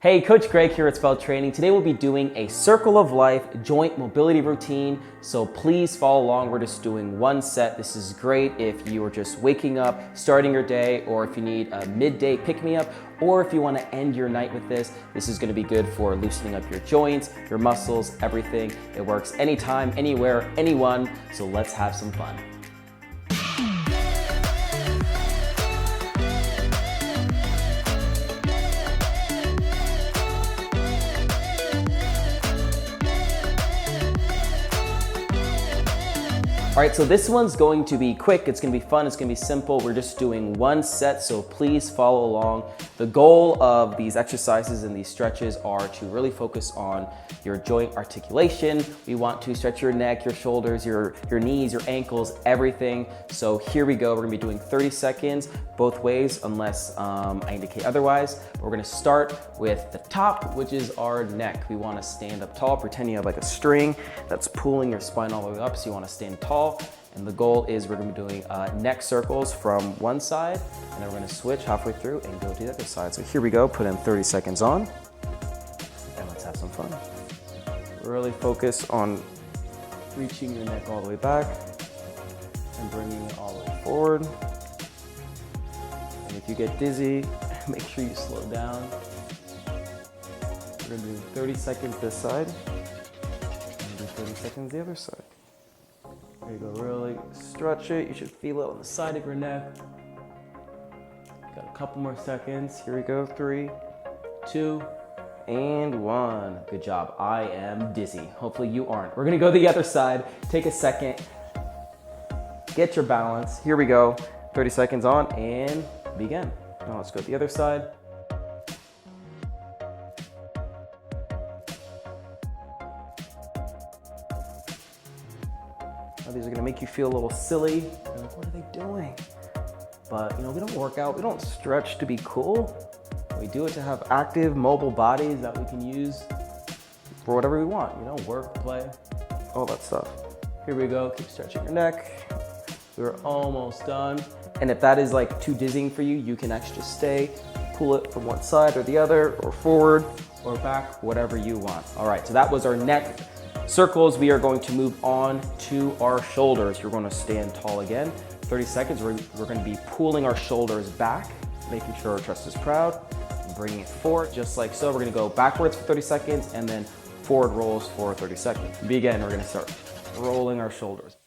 Hey, Coach Greg here at Svelte Training. Today we'll be doing a Circle of Life joint mobility routine, so please follow along. We're just doing one set. This is great if you are just waking up, starting your day, or if you need a midday pick-me-up, or if you want to end your night with this. This is going to be good for loosening up your joints, your muscles, everything. It works anytime, anywhere, anyone, so let's have some fun. All right, so this one's going to be quick, it's gonna be fun, it's gonna be simple. We're just doing one set, so please follow along. The goal of these exercises and these stretches are to really focus on your joint articulation. We want to stretch your neck, your shoulders, your knees, your ankles, everything. So here we go, we're gonna be doing 30 seconds both ways unless I indicate otherwise. We're gonna start with the top, which is our neck. We wanna stand up tall, pretend you have like a string that's pulling your spine all the way up, so you wanna stand tall. And the goal is we're gonna be doing neck circles from one side, and then we're gonna switch halfway through and go to the other side. So here we go, put in 30 seconds on, and let's have some fun. Really focus on reaching your neck all the way back and bringing it all the way forward. And if you get dizzy, make sure you slow down. We're gonna do 30 seconds this side, and do 30 seconds the other side. There you go, really stretch it. You should feel it on the side of your neck. Got a couple more seconds. Here we go, 3, 2, and 1. Good job. I am dizzy. Hopefully you aren't. We're gonna go to the other side. Take a second. Get your balance. Here we go. 30 seconds on and begin. Now let's go to the other side. These are gonna make you feel a little silly. You're like, what are they doing? But we don't work out, we don't stretch to be cool. We do it to have active, mobile bodies that we can use for whatever we want. Work, play, all that stuff. Here we go, keep stretching your neck. We're almost done. And if that is like too dizzying for you, you can actually just stay, pull it from one side or the other, or forward or back, whatever you want. All right, so that was our neck circles. We are going to move on to our shoulders. You're going to stand tall again. 30 seconds, we're going to be pulling our shoulders back, making sure our chest is proud, and bringing it forward, just like so. We're going to go backwards for 30 seconds and then forward rolls for 30 seconds. Begin, we're going to start rolling our shoulders.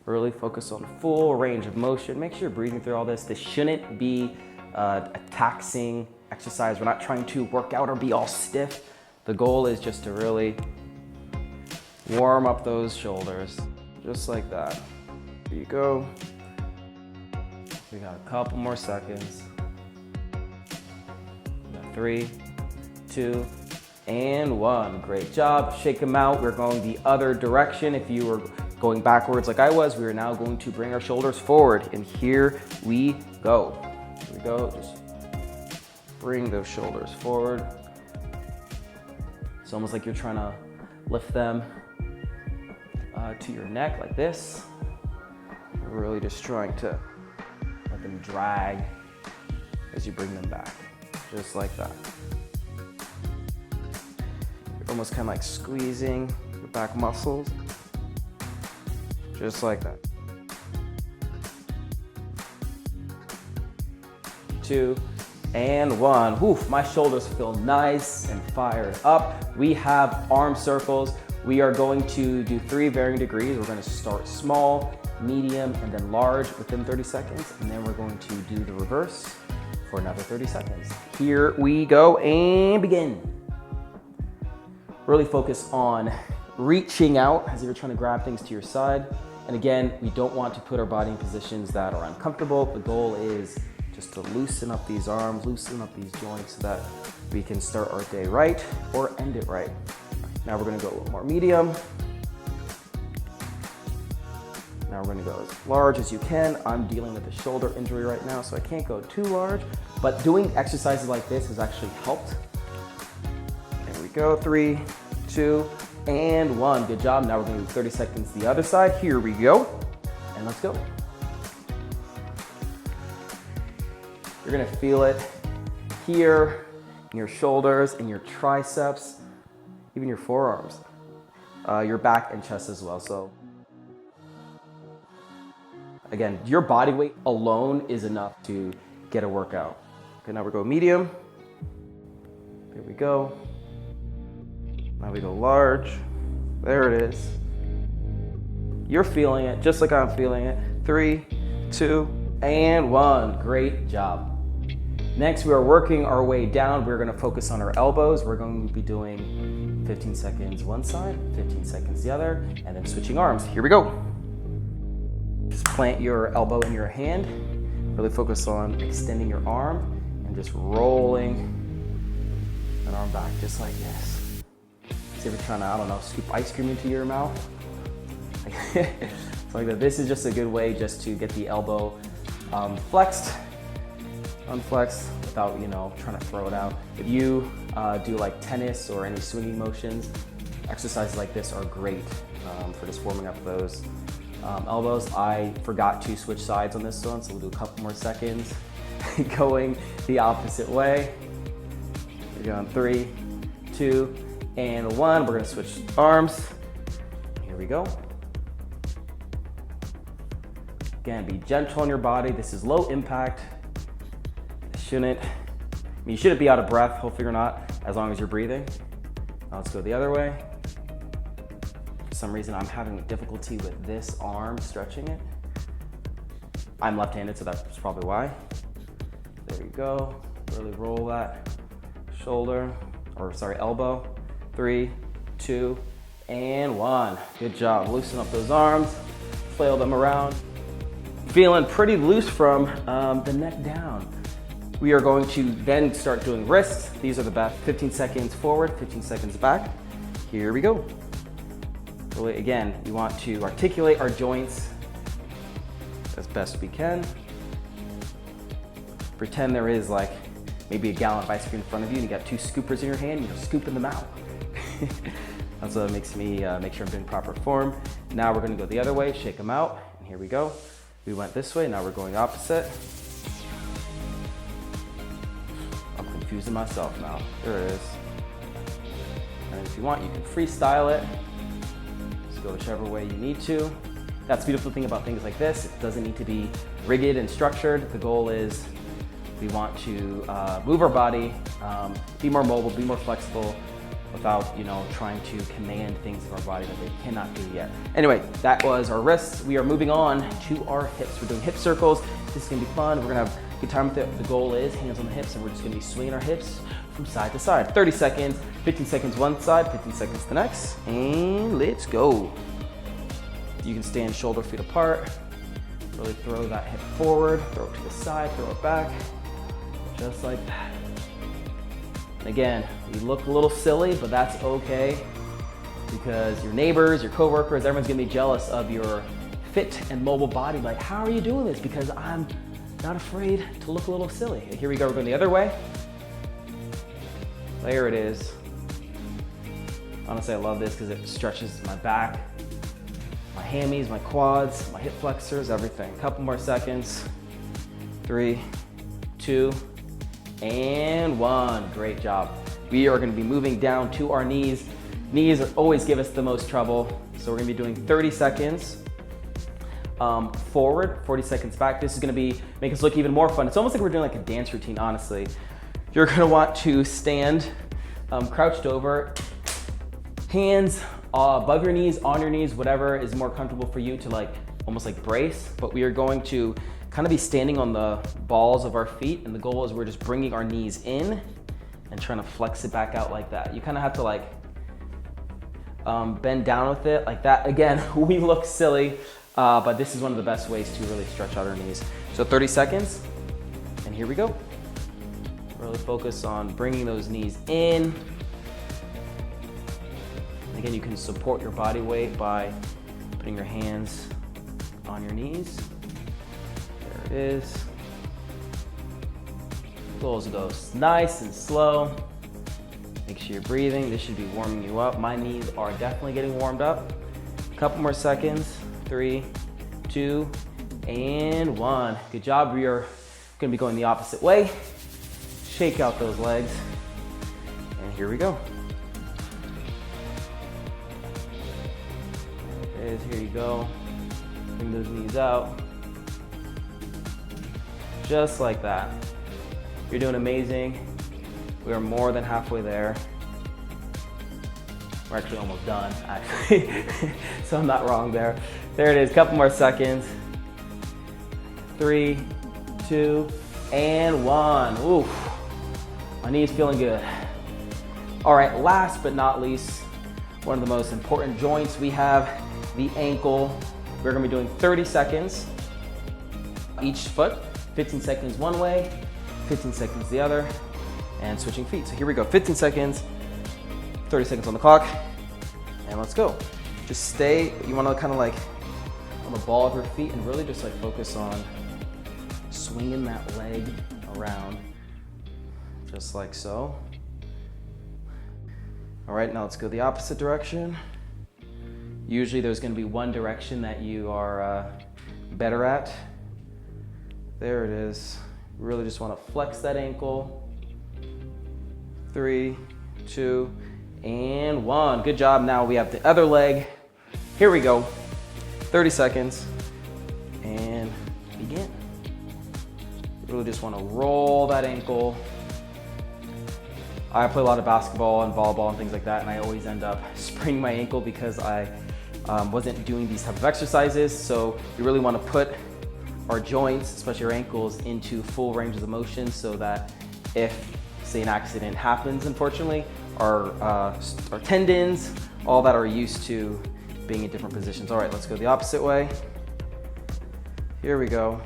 Really focus on full range of motion. Make sure you're breathing through all this. This shouldn't be a taxing exercise. We're not trying to work out or be all stiff. The goal is just to really warm up those shoulders, just like that. Here you go. We got a couple more seconds. We got 3, 2, and 1. Great job. Shake them out. We're going the other direction. If you were going backwards like I was, we are now going to bring our shoulders forward. And here we go. Here we go. Just bring those shoulders forward. It's almost like you're trying to lift them to your neck like this. You're really just trying to let them drag as you bring them back, just like that. You're almost kind of like squeezing your back muscles, just like that. 2, and 1. Whew, my shoulders feel nice and fired up. We have arm circles. We are going to do 3 varying degrees. We're going to start small, medium, and then large within 30 seconds. And then we're going to do the reverse for another 30 seconds. Here we go and begin. Really focus on reaching out as if you're trying to grab things to your side. And again, we don't want to put our body in positions that are uncomfortable. The goal is just to loosen up these arms, loosen up these joints so that we can start our day right or end it right. Now we're gonna go a little more medium. Now we're gonna go as large as you can. I'm dealing with a shoulder injury right now, so I can't go too large, but doing exercises like this has actually helped. There we go, 3, 2, and 1. Good job. Now we're gonna do 30 seconds the other side. Here we go, and let's go. You're gonna feel it here, in your shoulders, in your triceps, even your forearms, your back and chest as well. So again, your body weight alone is enough to get a workout. Okay, now we go medium. There we go. Now we go large. There it is. You're feeling it just like I'm feeling it. 3, 2, and 1. Great job. Next, we are working our way down. We're gonna focus on our elbows. We're going to be doing 15 seconds one side, 15 seconds the other, and then switching arms. Here we go. Just plant your elbow in your hand. Really focus on extending your arm and just rolling an arm back, just like this. See if you're trying to, I don't know, scoop ice cream into your mouth. So like that. This is just a good way just to get the elbow flexed, unflexed, without, you know, trying to throw it out. If you do like tennis or any swinging motions, exercises like this are great for just warming up those elbows. I forgot to switch sides on this one, so we'll do a couple more seconds going the opposite way. We're going 3, 2, and 1. We're gonna switch arms. Here we go. Again, be gentle on your body. This is low impact. You shouldn't be out of breath. Hopefully you're not, as long as you're breathing. Now let's go the other way. For some reason, I'm having difficulty with this arm, stretching it. I'm left-handed, so that's probably why. There you go. Really roll that elbow. 3, 2, and 1. Good job. Loosen up those arms, flail them around. Feeling pretty loose from the neck down. We are going to then start doing wrists. These are the best. 15 seconds forward, 15 seconds back. Here we go. Really, again, we want to articulate our joints as best we can. Pretend there is like maybe a gallon of ice cream in front of you and you got 2 scoopers in your hand and you're scooping them out. That's what makes me make sure I'm doing proper form. Now we're gonna go the other way, shake them out, and here we go. We went this way, now we're going opposite. I'm confusing myself now. There it is. And if you want, you can freestyle it. Just go whichever way you need to. That's the beautiful thing about things like this. It doesn't need to be rigid and structured. The goal is we want to move our body, be more mobile, be more flexible, without, you know, trying to command things of our body that they cannot do yet. Anyway, that was our wrists. We are moving on to our hips. We're doing hip circles. This is gonna be fun. We're gonna have a good time with it. The goal is hands on the hips, and we're just gonna be swinging our hips from side to side. 30 seconds, 15 seconds one side, 15 seconds the next, and let's go. You can stand shoulder feet apart. Really throw that hip forward, throw it to the side, throw it back, just like that. And again, you look a little silly, but that's okay, because your neighbors, your coworkers, everyone's gonna be jealous of your fit and mobile body. Like, how are you doing this? Because I'm not afraid to look a little silly. And here we go, we're going the other way. There it is. Honestly, I love this because it stretches my back, my hammies, my quads, my hip flexors, everything. A couple more seconds. 3, 2, and 1. Great job. We are gonna be moving down to our knees. Knees always give us the most trouble. So we're gonna be doing 30 seconds forward, 40 seconds back. This is gonna make us look even more fun. It's almost like we're doing like a dance routine, honestly. You're gonna want to stand crouched over, hands above your knees, on your knees, whatever is more comfortable for you to like, almost like brace. But we are going to kind of be standing on the balls of our feet, and the goal is we're just bringing our knees in and trying to flex it back out like that. You kind of have to like bend down with it like that. Again, we look silly, but this is one of the best ways to really stretch out our knees. So 30 seconds, and here we go. Really focus on bringing those knees in. Again, you can support your body weight by putting your hands on your knees. There it is. Goals goes nice and slow. Make sure you're breathing. This should be warming you up. My knees are definitely getting warmed up. A couple more seconds. 3, 2, and 1. Good job. We are going to be going the opposite way. shake out those legs. And here we go. There it is, here you go. Bring those knees out. Just like that. You're doing amazing. We are more than halfway there. We're actually almost done, actually. So I'm not wrong there. There it is, couple more seconds. 3, 2, and 1. Oof, my knee's feeling good. All right, last but not least, one of the most important joints we have, the ankle. We're gonna be doing 30 seconds each foot, 15 seconds one way, 15 seconds the other, and switching feet. So here we go, 15 seconds, 30 seconds on the clock, and let's go. Just stay, you wanna kind of like on the ball of your feet and really just like focus on swinging that leg around, just like so. All right, now let's go the opposite direction. Usually there's gonna be one direction that you are better at. There it is. Really just wanna flex that ankle. 3, 2, and 1. Good job. Now we have the other leg. Here we go. 30 seconds, and begin. Really just wanna roll that ankle. I play a lot of basketball and volleyball and things like that, and I always end up spraining my ankle because I wasn't doing these type of exercises. So you really want to put our joints, especially our ankles, into full ranges of motion so that if, say, an accident happens, unfortunately, our tendons, all that are used to being in different positions. All right, let's go the opposite way. Here we go.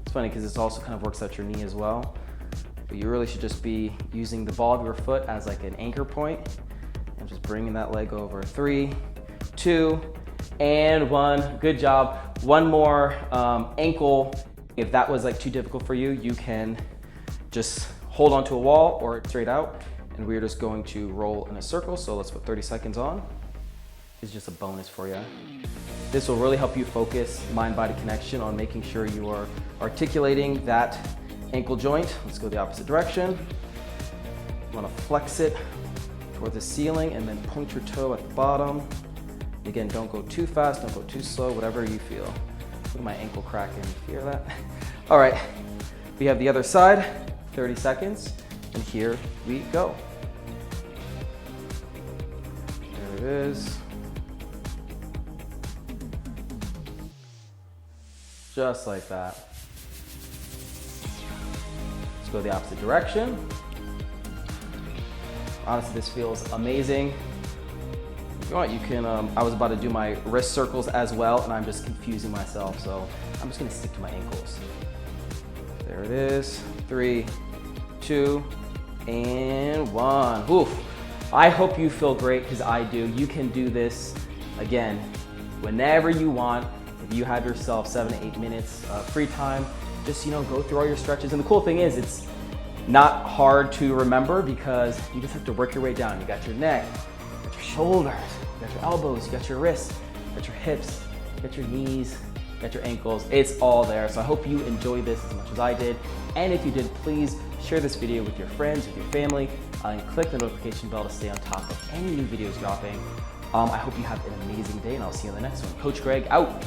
It's funny because this also kind of works out your knee as well. But you really should just be using the ball of your foot as like an anchor point and just bringing that leg over. 3, 2, and 1. Good job. One more ankle. If that was like too difficult for you, you can just hold onto a wall or straight out. And we're just going to roll in a circle. So let's put 30 seconds on. It's just a bonus for you. This will really help you focus mind-body connection on making sure you are articulating that ankle joint. Let's go the opposite direction. You want to flex it toward the ceiling and then point your toe at the bottom. Again, don't go too fast, don't go too slow, whatever you feel. Look at my ankle cracking, you hear that? All right, we have the other side, 30 seconds, and here we go. There it is. Just like that. Let's go the opposite direction. Honestly, this feels amazing. If you want, you can, I was about to do my wrist circles as well, and I'm just confusing myself, so I'm just gonna stick to my ankles. There it is. 3, 2, and 1. Oof. I hope you feel great, because I do. You can do this, again, whenever you want. If you have yourself 7 to 8 minutes free time, just, you know, go through all your stretches. And the cool thing is it's not hard to remember because you just have to work your way down. You got your neck, you got your shoulders, you got your elbows, you got your wrists, you got your hips, you got your knees, you got your ankles. It's all there. So I hope you enjoyed this as much as I did. And if you did, please share this video with your friends, with your family, and click the notification bell to stay on top of any new videos dropping. I hope you have an amazing day, and I'll see you on the next one. Coach Greg out.